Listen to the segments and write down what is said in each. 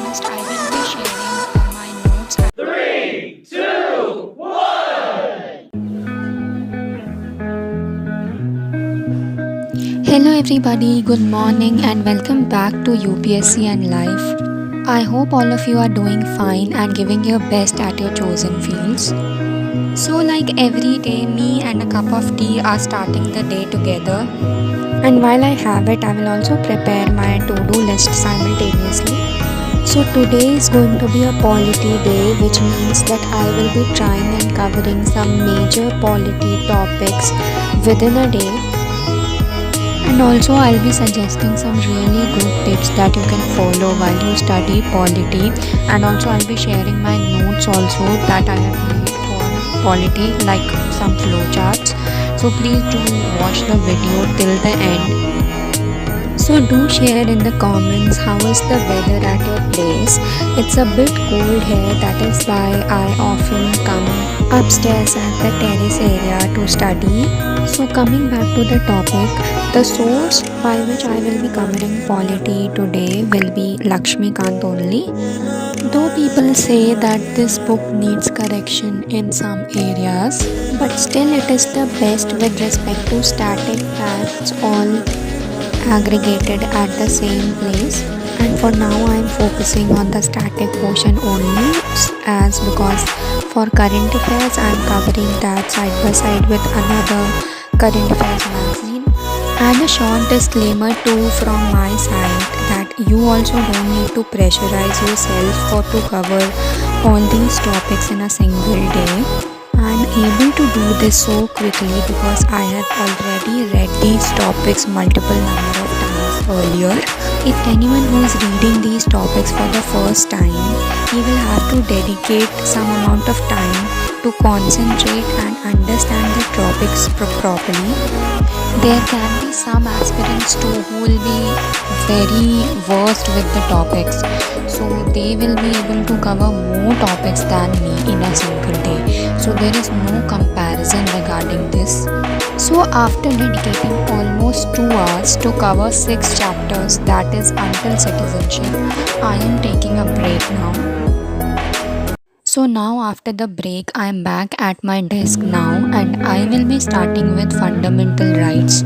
promised, I will be sharing my notes. Three, two, one. Hello everybody, good morning and welcome back to UPSC and Life. I hope all of you are doing fine and giving your best at your chosen fields. So like every day, me and a cup of tea are starting the day together. And while I have it, I will also prepare my to-do list simultaneously. So today is going to be a polity day, which means that I will be trying and covering some major polity topics within a day. And also I'll be suggesting some really good tips that you can follow while you study polity. And also I'll be sharing my notes also that I have made for polity, like some flowcharts. So please do watch the video till the end. So do share in the comments how is the weather at your place. It's a bit cold here, that is why I often come upstairs at the terrace area to study. So coming back to the topic, the source by which I will be covering polity today will be Laxmikanth only. Though people say that this book needs correction in some areas, but still it is the best with respect to static facts all aggregated at the same place. And for now I am focusing on the static portion only, as because for current affairs I am covering that side by side with another current affairs magazine. And a short disclaimer too from my side that you also don't need to pressurize yourself for to cover all these topics in a single day. I'm able to do this so quickly because I have already read these topics multiple number of times earlier. If anyone who is reading these topics for the first time, he will have to dedicate some amount of time to concentrate and understand the topics properly. There can be some aspirants too who will be very versed with the topics, so they will be able to cover more topics than me in a single day. So there is no comparison regarding this. So after dedicating almost 2 hours to cover 6 chapters, that is until citizenship, I am taking a break now. So now after the break, I am back at my desk now and I will be starting with fundamental rights.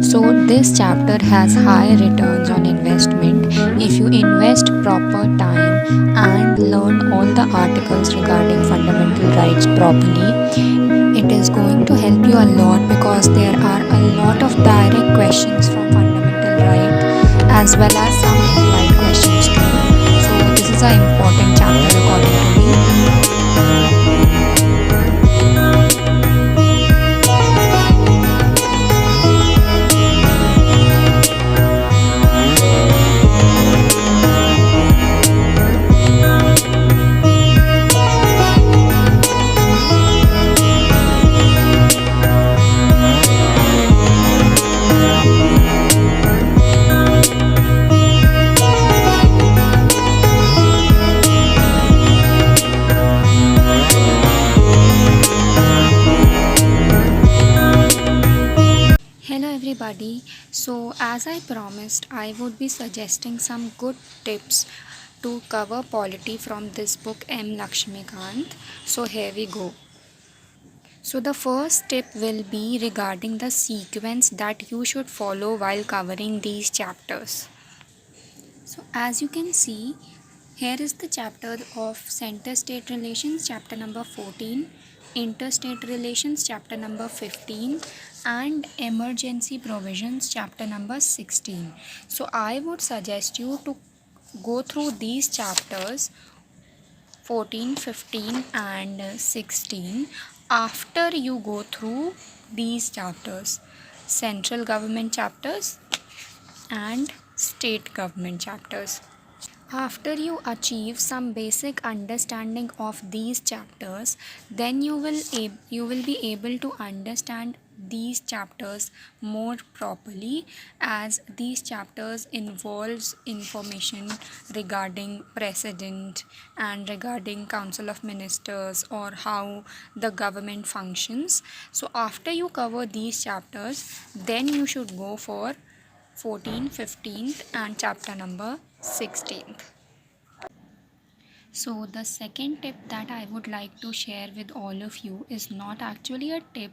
So this chapter has high returns on investment if you invest proper time and learn all the articles regarding fundamental rights properly. It is going to help you a lot because there are a lot of direct questions from fundamental right as well as some implied questions too. So this is an important chapter according to me. Everybody, so as I promised, I would be suggesting some good tips to cover polity from this book M. Laxmikanth. So here we go. So the first tip will be regarding the sequence that you should follow while covering these chapters. So as you can see, here is the chapter of center-state relations, chapter number 14, interstate relations, chapter number 15, and emergency provisions, chapter number 16. So I would suggest you to go through these chapters 14, 15 and 16 after you go through these chapters, central government chapters and state government chapters. After you achieve some basic understanding of these chapters, then you will be able to understand these chapters more properly, as these chapters involves information regarding precedent and regarding council of ministers or how the government functions. So after you cover these chapters, then you should go for 14th, 15th and chapter number 16th. So the second tip that I would like to share with all of you is not actually a tip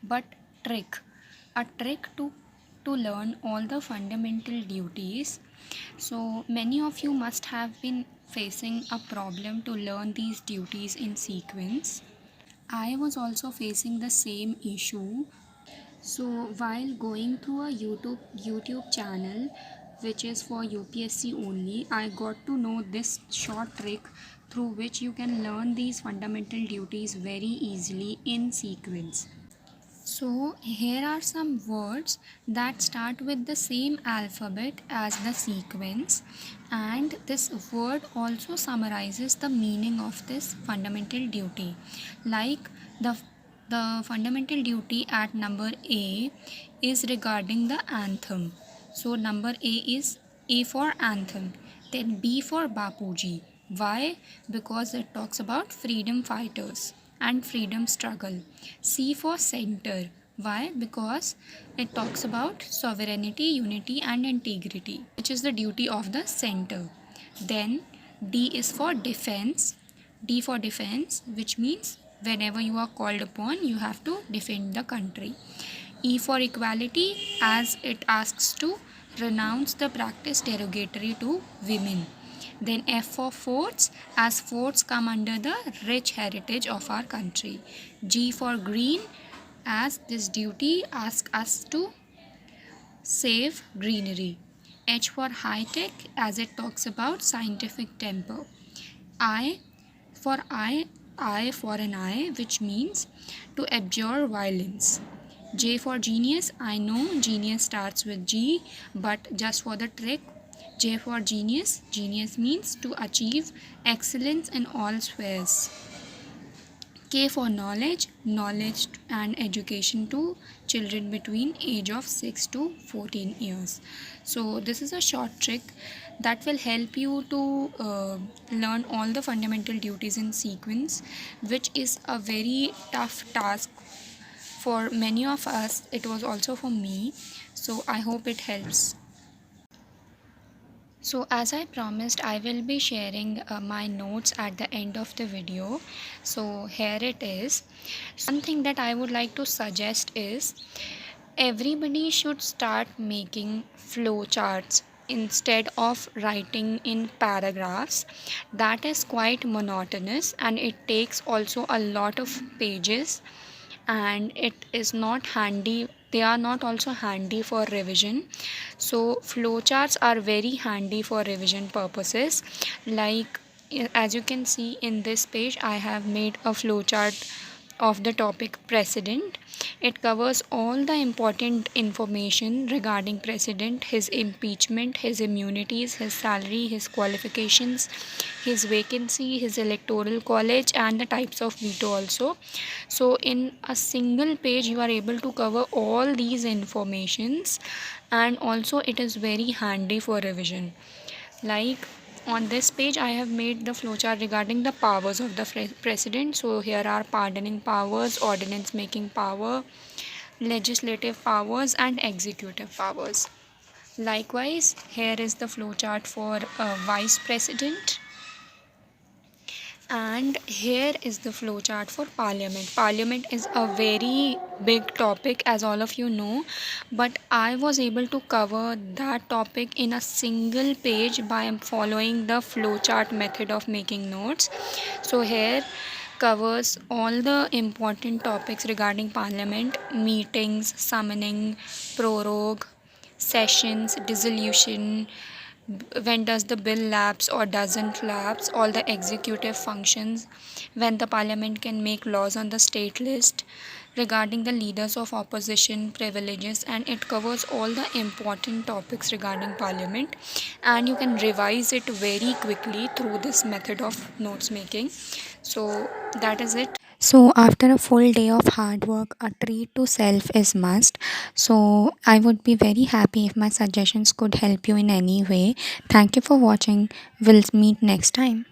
but trick. A trick to learn all the fundamental duties. So many of you must have been facing a problem to learn these duties in sequence. I was also facing the same issue. So while going through a YouTube channel which is for UPSC only, I got to know this short trick through which you can learn these fundamental duties very easily in sequence. So here are some words that start with the same alphabet as the sequence, and this word also summarizes the meaning of this fundamental duty. Like the fundamental duty at number A is regarding the anthem. So number A is A for anthem, then B for Bapuji. Why? Because it talks about freedom fighters and freedom struggle. C for center. Why? Because it talks about sovereignty, unity and integrity, which is the duty of the center. Then D is for defense. D for defense, which means whenever you are called upon, you have to defend the country. E for equality, as it asks to renounce the practice derogatory to women. Then F for forts, as forts come under the rich heritage of our country. G for green, as this duty asks us to save greenery. H for high tech, as it talks about scientific temper. I for I for an eye, which means to abjure violence. J for genius, I know genius starts with G, but just for the trick, J for genius, genius means to achieve excellence in all spheres. K for knowledge, knowledge and education to children between age of 6 to 14 years. So this is a short trick that will help you to learn all the fundamental duties in sequence, which is a very tough task for many of us. It was also for me. So I hope it helps. So as I promised, I will be sharing my notes at the end of the video. So here it is. One thing that I would like to suggest is everybody should start making flowcharts instead of writing in paragraphs. That is quite monotonous and it takes also a lot of pages, and it is not handy. They are not also handy for revision. So flowcharts are very handy for revision purposes. Like as you can see in this page, I have made a flowchart of the topic president. It covers all the important information regarding president, his impeachment, his immunities, his salary, his qualifications, his vacancy, his electoral college and the types of veto also. So in a single page you are able to cover all these informations, and also it is very handy for revision. Like on this page I have made the flowchart regarding the powers of the president. So here are pardoning powers, ordinance making power, legislative powers and executive powers. Likewise, here is the flowchart for vice president, and here is the flowchart for parliament. Parliament is a very big topic, as all of you know, but I was able to cover that topic in a single page by following the flowchart method of making notes. So here covers all the important topics regarding parliament: meetings, summoning, prorogue, sessions, dissolution, when does the bill lapse or doesn't lapse, all the executive functions, when the parliament can make laws on the state list, regarding the leaders of opposition privileges, and it covers all the important topics regarding parliament, and you can revise it very quickly through this method of notes making. So that is it. So after a full day of hard work, a treat to self is must. So I would be very happy if my suggestions could help you in any way. Thank you for watching. We'll meet next time.